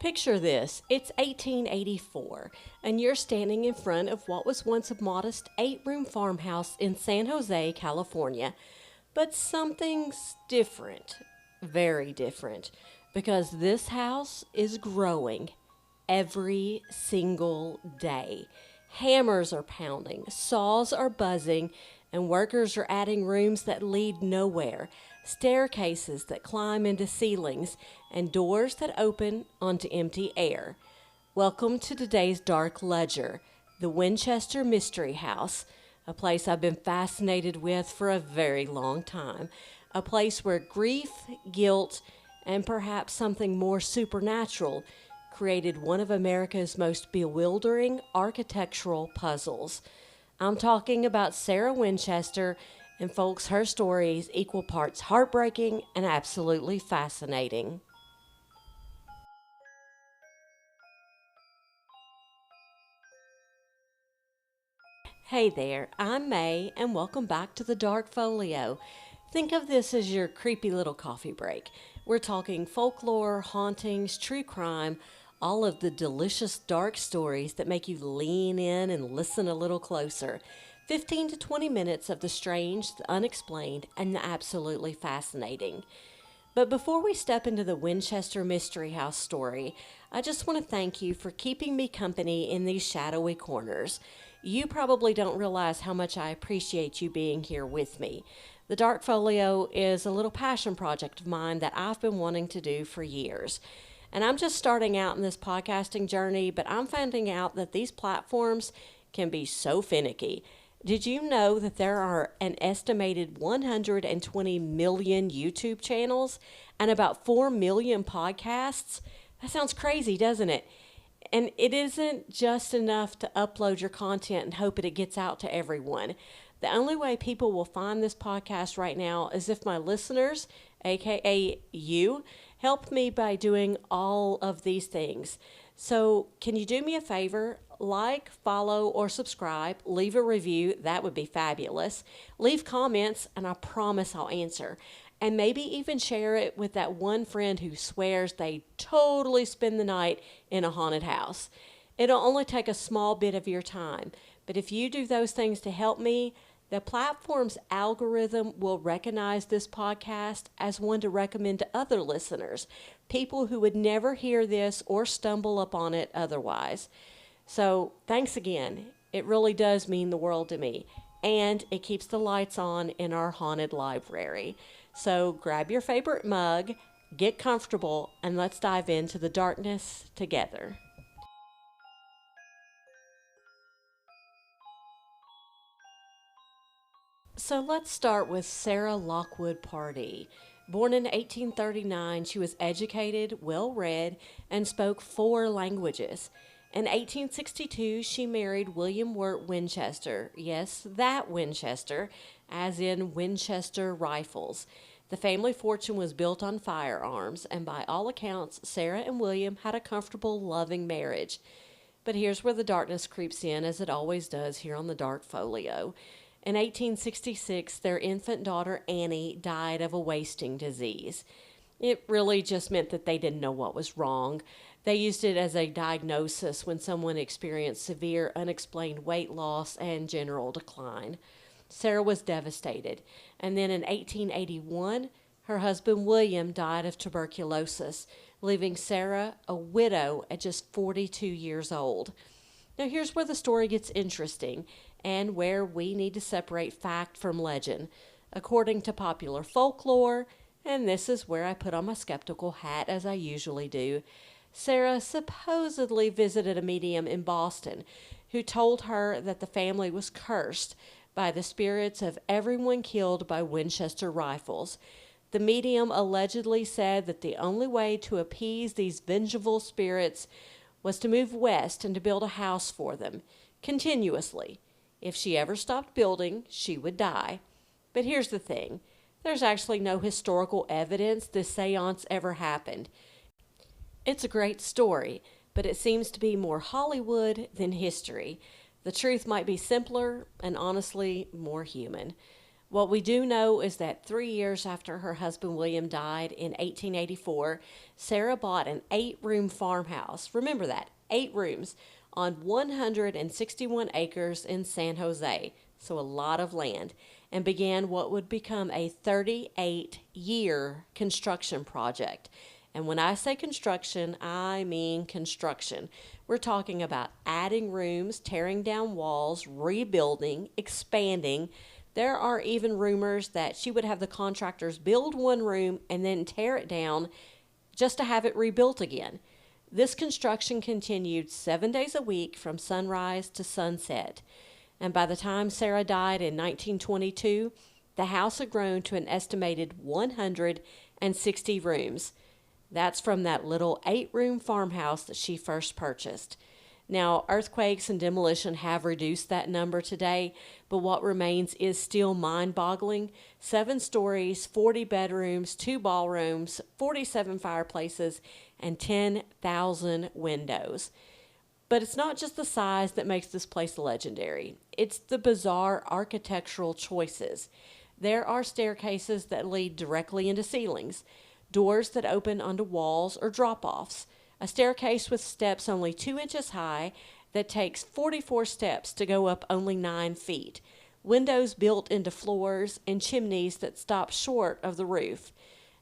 Picture this, it's 1884, and you're standing in front of what was once a modest 8-room farmhouse in San Jose, California. But something's different, very different, because this house is growing every single day. Hammers are pounding, saws are buzzing, and workers are adding rooms that lead nowhere, staircases that climb into ceilings, and doors that open onto empty air. Welcome to today's Dark Ledger, the Winchester Mystery House, a place I've been fascinated with for a very long time, a place where grief, guilt, and perhaps something more supernatural created one of America's most bewildering architectural puzzles. I'm talking about Sarah Winchester, and folks, her story is equal parts heartbreaking and absolutely fascinating. Hey there, I'm May, and welcome back to the Dark Folio. Think of this as your creepy little coffee break. We're talking folklore, hauntings, true crime, all of the delicious dark stories that make you lean in and listen a little closer. 15 to 20 minutes of the strange, the unexplained, and the absolutely fascinating. But before we step into the Winchester Mystery House story, I just want to thank you for keeping me company in these shadowy corners. You probably don't realize how much I appreciate you being here with me. The Dark Folio is a little passion project of mine that I've been wanting to do for years. And I'm just starting out in this podcasting journey, but I'm finding out that these platforms can be so finicky. Did you know that there are an estimated 120 million YouTube channels and about 4 million podcasts? That sounds crazy, doesn't it? And it isn't just enough to upload your content and hope that it gets out to everyone. The only way people will find this podcast right now is if my listeners, aka you, help me by doing all of these things. So, can you do me a favor? Like, follow, or subscribe. Leave a review. That would be fabulous. Leave comments, and I promise I'll answer. And maybe even share it with that one friend who swears they totally spend the night in a haunted house. It'll only take a small bit of your time. But if you do those things to help me, the platform's algorithm will recognize this podcast as one to recommend to other listeners, people who would never hear this or stumble upon it otherwise. So thanks again. It really does mean the world to me. And it keeps the lights on in our haunted library. So grab your favorite mug, get comfortable, and let's dive into the darkness together. So let's start with Sarah Lockwood Pardee. Born in 1839, she was educated, well read, and spoke 4 languages. In 1862, she married William Wirt Winchester. Yes, that Winchester, as in Winchester rifles. The family fortune was built on firearms, and by all accounts, Sarah and William had a comfortable, loving marriage. But here's where the darkness creeps in, as it always does here on the Dark Folio. In 1866, their infant daughter Annie died of a wasting disease. It really just meant that they didn't know what was wrong. They used it as a diagnosis when someone experienced severe unexplained weight loss and general decline. Sarah was devastated, and then in 1881, her husband William died of tuberculosis, leaving Sarah a widow at just 42 years old. Now here's where the story gets interesting and where we need to separate fact from legend. According to popular folklore, and this is where I put on my skeptical hat as I usually do, Sarah supposedly visited a medium in Boston who told her that the family was cursed by the spirits of everyone killed by Winchester rifles. The medium allegedly said that the only way to appease these vengeful spirits was to move west and to build a house for them, continuously. If she ever stopped building, she would die. But here's the thing. There's actually no historical evidence this seance ever happened. It's a great story, but it seems to be more Hollywood than history. The truth might be simpler and honestly more human. What we do know is that 3 years after her husband William died in 1884, Sarah bought an 8 room farmhouse. Remember that, 8 rooms on 161 acres in San Jose, so a lot of land, and began what would become a 38-year construction project. And when I say construction, I mean construction. We're talking about adding rooms, tearing down walls, rebuilding, expanding. There are even rumors that she would have the contractors build one room and then tear it down just to have it rebuilt again. This construction continued 7 days a week from sunrise to sunset. And by the time Sarah died in 1922, the house had grown to an estimated 160 rooms. That's from that little 8 room farmhouse that she first purchased. Now, earthquakes and demolition have reduced that number today, but what remains is still mind-boggling. 7 stories, 40 bedrooms, 2 ballrooms, 47 fireplaces, and 10,000 windows. But it's not just the size that makes this place legendary. It's the bizarre architectural choices. There are staircases that lead directly into ceilings, doors that open onto walls or drop-offs, a staircase with steps only 2 inches high that takes 44 steps to go up only 9 feet, windows built into floors, and chimneys that stop short of the roof.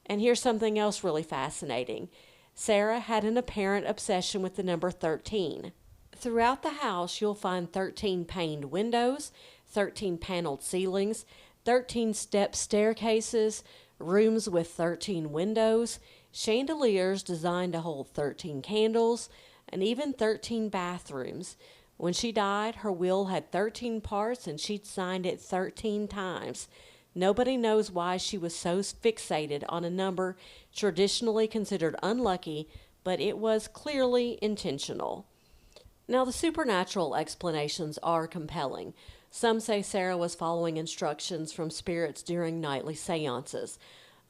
And here's something else really fascinating. Sarah had an apparent obsession with the number 13. Throughout the house, you'll find 13 paned windows, 13 paneled ceilings, 13 step staircases, rooms with 13 windows, chandeliers designed to hold 13 candles, and even 13 bathrooms. When she died, her will had 13 parts and she'd signed it 13 times. Nobody knows why she was so fixated on a number traditionally considered unlucky, but it was clearly intentional. Now, the supernatural explanations are compelling. Some say Sarah was following instructions from spirits during nightly seances.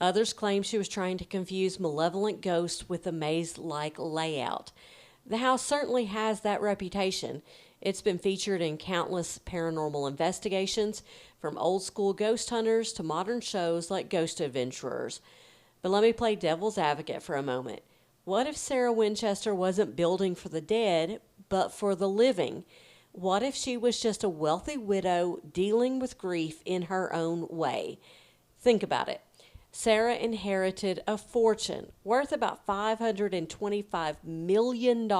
Others claim she was trying to confuse malevolent ghosts with a maze-like layout. The house certainly has that reputation. It's been featured in countless paranormal investigations, from old-school ghost hunters to modern shows like Ghost Adventurers. But let me play devil's advocate for a moment. What if Sarah Winchester wasn't building for the dead, but for the living? What if she was just a wealthy widow dealing with grief in her own way? Think about it. Sarah inherited a fortune worth about $525 million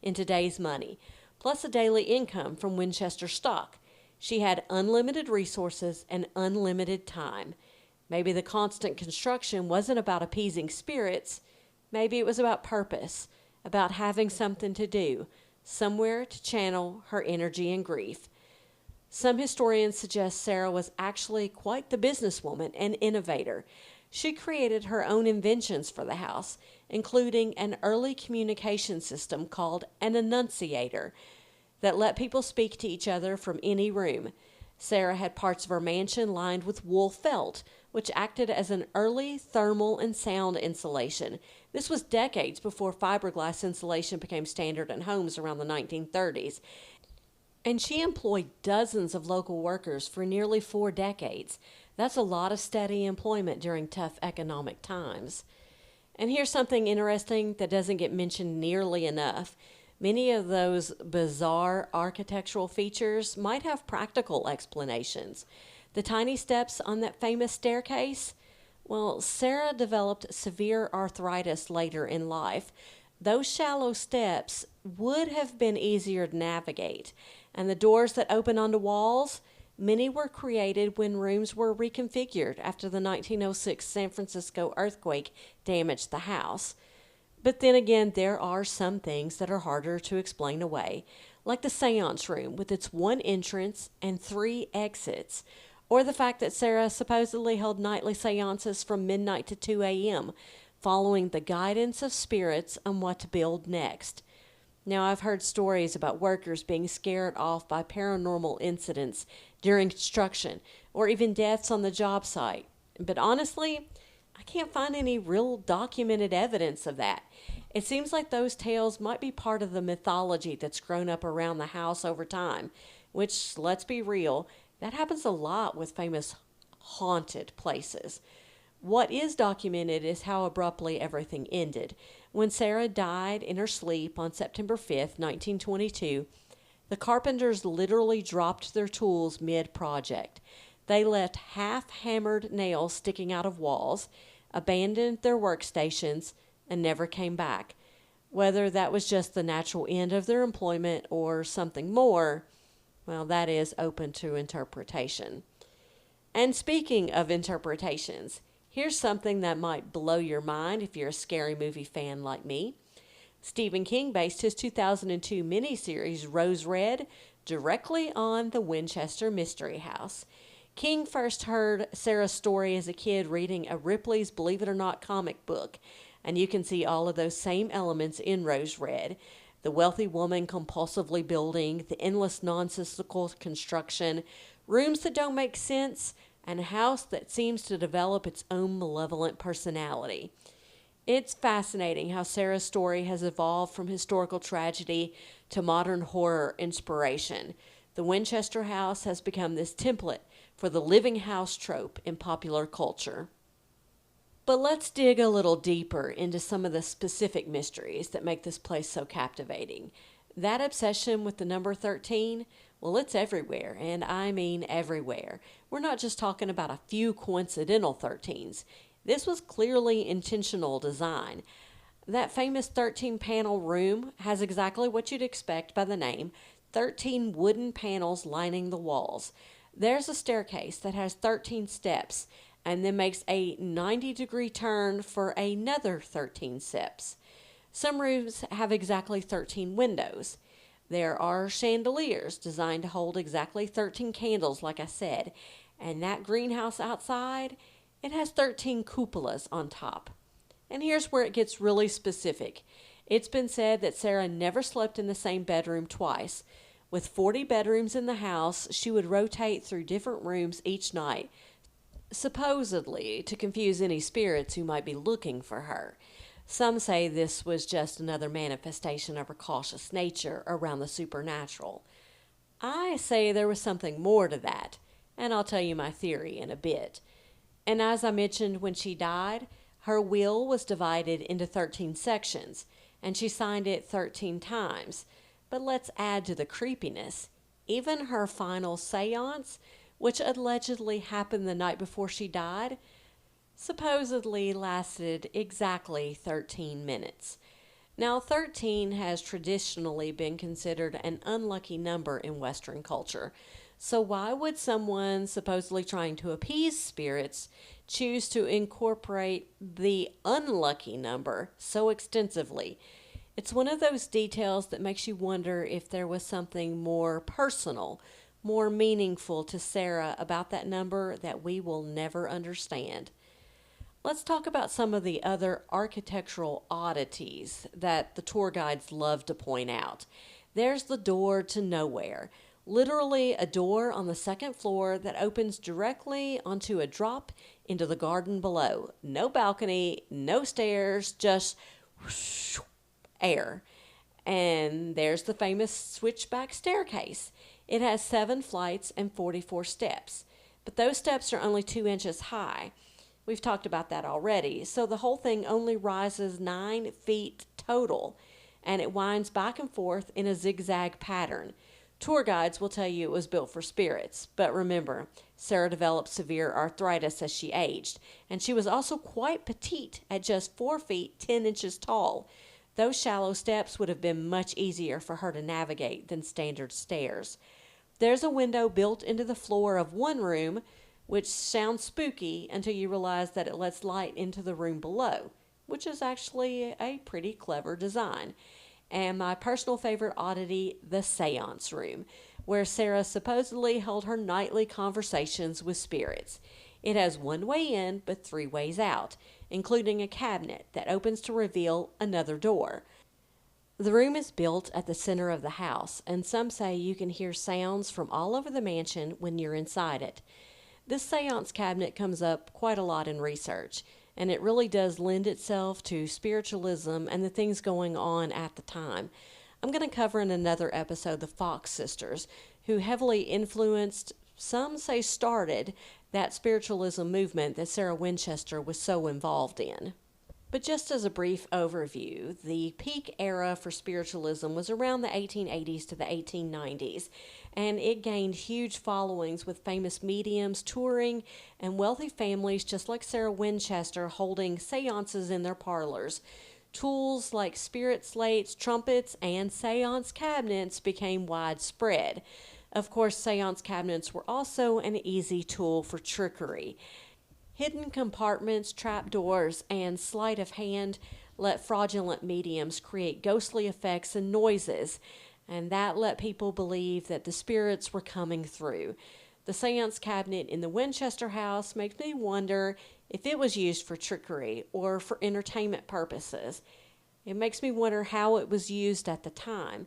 in today's money, plus a daily income from Winchester stock. She had unlimited resources and unlimited time. Maybe the constant construction wasn't about appeasing spirits. Maybe it was about purpose, about having something to do, somewhere to channel her energy and grief. Some historians suggest Sarah was actually quite the businesswoman and innovator. She created her own inventions for the house, including an early communication system called an annunciator that let people speak to each other from any room. Sarah had parts of her mansion lined with wool felt, which acted as an early thermal and sound insulation. This was decades before fiberglass insulation became standard in homes around the 1930s. And she employed dozens of local workers for nearly 4 decades. That's a lot of steady employment during tough economic times. And here's something interesting that doesn't get mentioned nearly enough. Many of those bizarre architectural features might have practical explanations. The tiny steps on that famous staircase? Well, Sarah developed severe arthritis later in life. Those shallow steps would have been easier to navigate. And the doors that open onto walls, many were created when rooms were reconfigured after the 1906 San Francisco earthquake damaged the house. But then again, there are some things that are harder to explain away, like the seance room with its 1 entrance and 3 exits, or the fact that Sarah supposedly held nightly seances from midnight to 2 a.m., following the guidance of spirits on what to build next. Now, I've heard stories about workers being scared off by paranormal incidents during construction, or even deaths on the job site. But honestly, I can't find any real documented evidence of that. It seems like those tales might be part of the mythology that's grown up around the house over time, which, let's be real, that happens a lot with famous haunted places. What is documented is how abruptly everything ended. When Sarah died in her sleep on September 5th, 1922, the carpenters literally dropped their tools mid-project. They left half-hammered nails sticking out of walls, abandoned their workstations, and never came back. Whether that was just the natural end of their employment or something more, well, that is open to interpretation. And speaking of interpretations, here's something that might blow your mind if you're a scary movie fan like me. Stephen King based his 2002 miniseries Rose Red directly on the Winchester Mystery House. King first heard Sarah's story as a kid reading a Ripley's Believe It or Not comic book, and you can see all of those same elements in Rose Red. The wealthy woman compulsively building, the endless nonsensical construction, rooms that don't make sense, and a house that seems to develop its own malevolent personality. It's fascinating how Sarah's story has evolved from historical tragedy to modern horror inspiration. The Winchester house has become this template for the living house trope in popular culture. But let's dig a little deeper into some of the specific mysteries that make this place so captivating. That obsession with the number 13, well, it's everywhere, and I mean everywhere. We're not just talking about a few coincidental 13s. This was clearly intentional design. That famous 13-panel room has exactly what you'd expect by the name, 13 wooden panels lining the walls. There's a staircase that has 13 steps and then makes a 90-degree turn for another 13 steps. Some rooms have exactly 13 windows. There are chandeliers designed to hold exactly 13 candles, like I said, and that greenhouse outside, it has 13 cupolas on top. And here's where it gets really specific. It's been said that Sarah never slept in the same bedroom twice. With 40 bedrooms in the house, she would rotate through different rooms each night, supposedly to confuse any spirits who might be looking for her. Some say this was just another manifestation of her cautious nature around the supernatural. I say there was something more to that, and I'll tell you my theory in a bit. And as I mentioned when she died, her will was divided into 13 sections, and she signed it 13 times. But let's add to the creepiness. Even her final seance, which allegedly happened the night before she died, supposedly lasted exactly 13 minutes. Now, 13 has traditionally been considered an unlucky number in Western culture. So why would someone supposedly trying to appease spirits choose to incorporate the unlucky number so extensively? It's one of those details that makes you wonder if there was something more personal, more meaningful to Sarah about that number that we will never understand. Let's talk about some of the other architectural oddities that the tour guides love to point out. There's the door to nowhere. Literally a door on the second floor that opens directly onto a drop into the garden below. No balcony, no stairs, just whoosh, air. And there's the famous switchback staircase. It has 7 flights and 44 steps. But those steps are only 2 inches high. We've talked about that already. So the whole thing only rises 9 feet total. And it winds back and forth in a zigzag pattern. Tour guides will tell you it was built for spirits. But remember, Sarah developed severe arthritis as she aged. And she was also quite petite at just 4 feet 10 inches tall. Those shallow steps would have been much easier for her to navigate than standard stairs. There's a window built into the floor of one room, which sounds spooky until you realize that it lets light into the room below, which is actually a pretty clever design. And my personal favorite oddity, the seance room, where Sarah supposedly held her nightly conversations with spirits. It has 1 way in, but 3 ways out, including a cabinet that opens to reveal another door. The room is built at the center of the house, and some say you can hear sounds from all over the mansion when you're inside it. This seance cabinet comes up quite a lot in research, and it really does lend itself to spiritualism and the things going on at the time. I'm going to cover in another episode the Fox sisters, who heavily influenced, some say started, that spiritualism movement that Sarah Winchester was so involved in. But just as a brief overview, the peak era for spiritualism was around the 1880s to the 1890s, and it gained huge followings with famous mediums touring and wealthy families just like Sarah Winchester holding seances in their parlors. Tools like spirit slates, trumpets, and seance cabinets became widespread. Of course, seance cabinets were also an easy tool for trickery. Hidden compartments, trapdoors, and sleight of hand let fraudulent mediums create ghostly effects and noises, and that let people believe that the spirits were coming through. The seance cabinet in the Winchester house makes me wonder if it was used for trickery or for entertainment purposes. It makes me wonder how it was used at the time.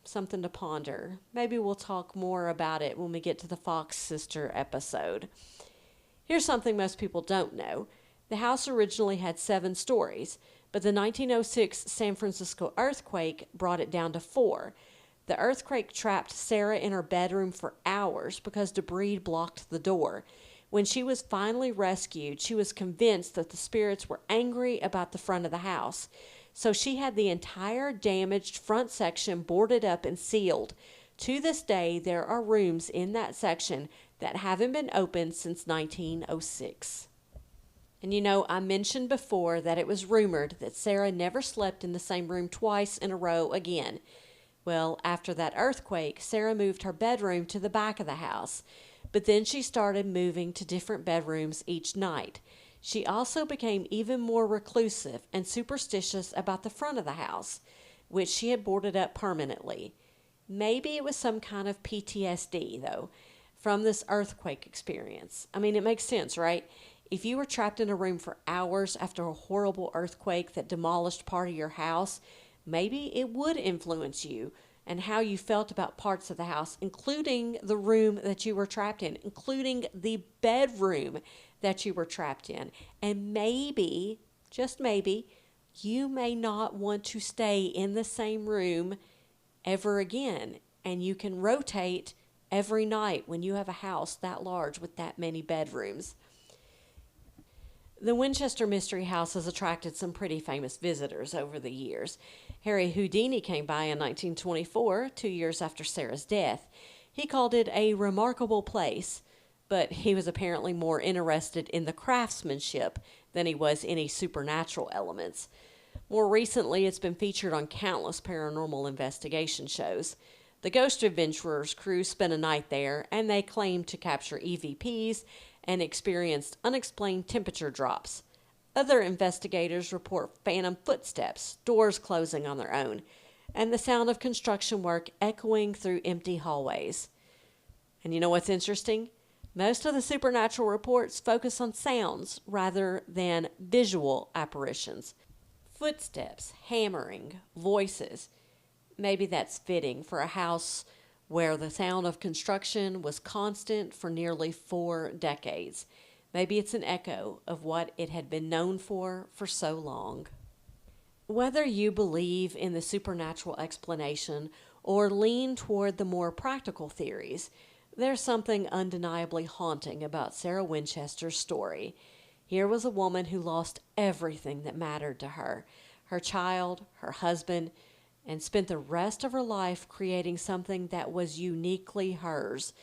Something to ponder. Maybe we'll talk more about it when we get to the Fox Sister episode. Here's something most people don't know. The house originally had 7 stories, but the 1906 San Francisco earthquake brought it down to 4. The earthquake trapped Sarah in her bedroom for hours because debris blocked the door. When she was finally rescued, she was convinced that the spirits were angry about the front of the house. So she had the entire damaged front section boarded up and sealed. To this day, there are rooms in that section that haven't been opened since 1906. And I mentioned before that it was rumored that Sarah never slept in the same room twice in a row again. Well, after that earthquake, Sarah moved her bedroom to the back of the house, but then she started moving to different bedrooms each night. She also became even more reclusive and superstitious about the front of the house, which she had boarded up permanently. Maybe it was some kind of PTSD, though, from this earthquake experience. I mean, it makes sense, right? If you were trapped in a room for hours after a horrible earthquake that demolished part of your house, maybe it would influence you and how you felt about parts of the house, including the room that you were trapped in, including the bedroom that you were trapped in. And maybe, just maybe, you may not want to stay in the same room ever again. And you can rotate every night when you have a house that large with that many bedrooms. The Winchester Mystery House has attracted some pretty famous visitors over the years. Harry Houdini came by in 1924, 2 years after Sarah's death. He called it a remarkable place, but he was apparently more interested in the craftsmanship than he was any supernatural elements. More recently, it's been featured on countless paranormal investigation shows. The Ghost Adventurers crew spent a night there, and they claimed to capture EVPs and experienced unexplained temperature drops. Other investigators report phantom footsteps, doors closing on their own, and the sound of construction work echoing through empty hallways. And you know what's interesting? Most of the supernatural reports focus on sounds rather than visual apparitions. Footsteps, hammering, voices. Maybe that's fitting for a house where the sound of construction was constant for nearly 4 decades. Maybe it's an echo of what it had been known for so long. Whether you believe in the supernatural explanation or lean toward the more practical theories, there's something undeniably haunting about Sarah Winchester's story. Here was a woman who lost everything that mattered to her, her child, her husband, and spent the rest of her life creating something that was uniquely hers.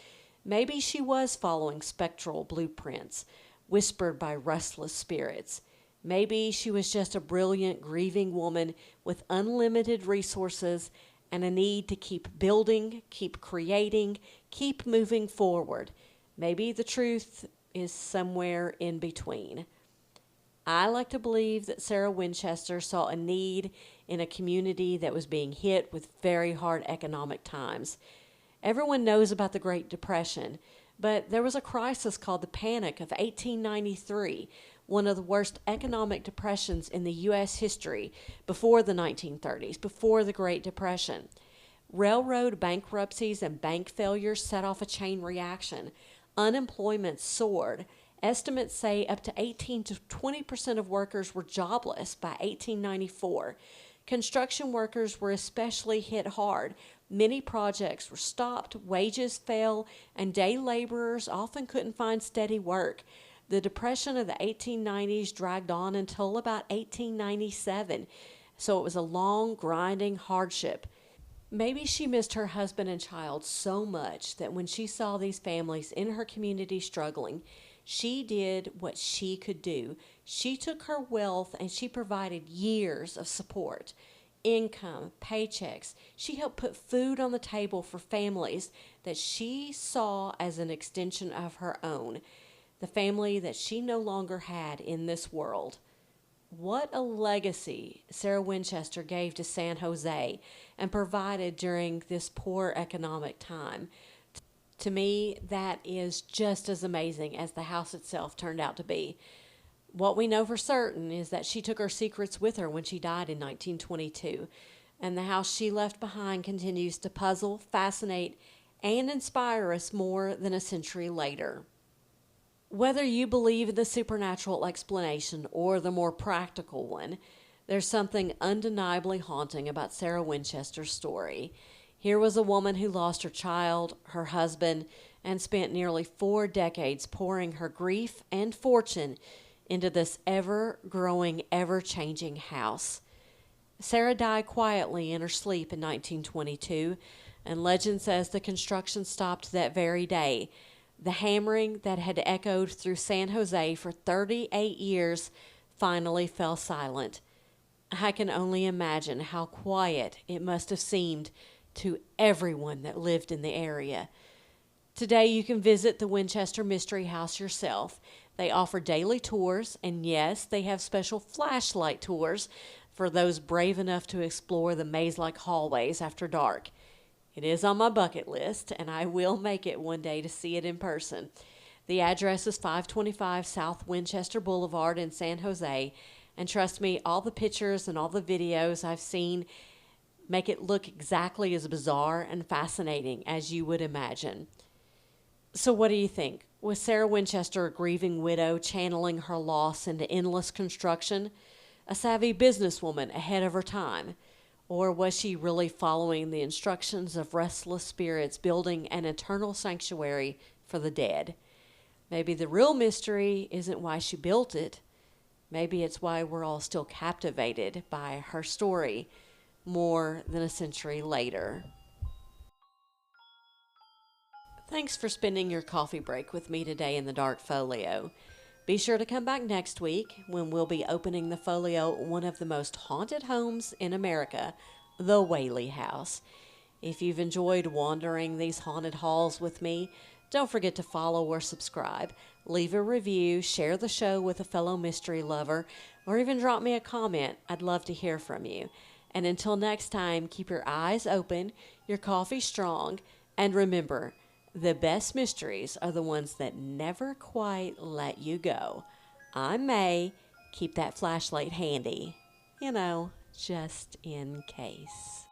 Maybe she was following spectral blueprints, whispered by restless spirits. Maybe she was just a brilliant, grieving woman with unlimited resources and a need to keep building, keep creating, keep moving forward. Maybe the truth is somewhere in between. I like to believe that Sarah Winchester saw a need in a community that was being hit with very hard economic times. Everyone knows about the Great Depression, but there was a crisis called the Panic of 1893, one of the worst economic depressions in the U.S. history before the 1930s, before the Great Depression. Railroad bankruptcies and bank failures set off a chain reaction. Unemployment soared. Estimates say up to 18 to 20% of workers were jobless by 1894. Construction workers were especially hit hard. Many projects were stopped, wages fell, and day laborers often couldn't find steady work. The Depression of the 1890s dragged on until about 1897, so it was a long, grinding hardship. Maybe she missed her husband and child so much that when she saw these families in her community struggling, she did what she could do. She took her wealth and she provided years of support, income, paychecks. She helped put food on the table for families that she saw as an extension of her own, the family that she no longer had in this world. What a legacy Sarah Winchester gave to San Jose and provided during this poor economic time. To me, that is just as amazing as the house itself turned out to be. What we know for certain is that she took her secrets with her when she died in 1922, and the house she left behind continues to puzzle, fascinate, and inspire us more than a century later. Whether you believe in the supernatural explanation or the more practical one, there's something undeniably haunting about Sarah Winchester's story. Here was a woman who lost her child, her husband, and spent nearly 4 decades pouring her grief and fortune into this ever-growing, ever-changing house. Sarah died quietly in her sleep in 1922, and legend says the construction stopped that very day. The hammering that had echoed through San Jose for 38 years finally fell silent. I can only imagine how quiet it must have seemed to everyone that lived in the area. Today you can visit the Winchester Mystery House yourself. They offer daily tours, and yes, they have special flashlight tours for those brave enough to explore the maze-like hallways after dark. It is on my bucket list, and I will make it one day to see it in person. The address is 525 South Winchester Boulevard in San Jose, and trust me, all the pictures and all the videos I've seen make it look exactly as bizarre and fascinating as you would imagine. So what do you think? Was Sarah Winchester a grieving widow channeling her loss into endless construction? A savvy businesswoman ahead of her time? Or was she really following the instructions of restless spirits building an eternal sanctuary for the dead? Maybe the real mystery isn't why she built it. Maybe it's why we're all still captivated by her story more than a century later. Thanks for spending your coffee break with me today in the Dark Folio. Be sure to come back next week when we'll be opening the folio one of the most haunted homes in America, the Whaley House. If you've enjoyed wandering these haunted halls with me, don't forget to follow or subscribe. Leave a review, share the show with a fellow mystery lover, or even drop me a comment. I'd love to hear from you. And until next time, keep your eyes open, your coffee strong, and remember, the best mysteries are the ones that never quite let you go. I'm May. Keep that flashlight handy. Just in case.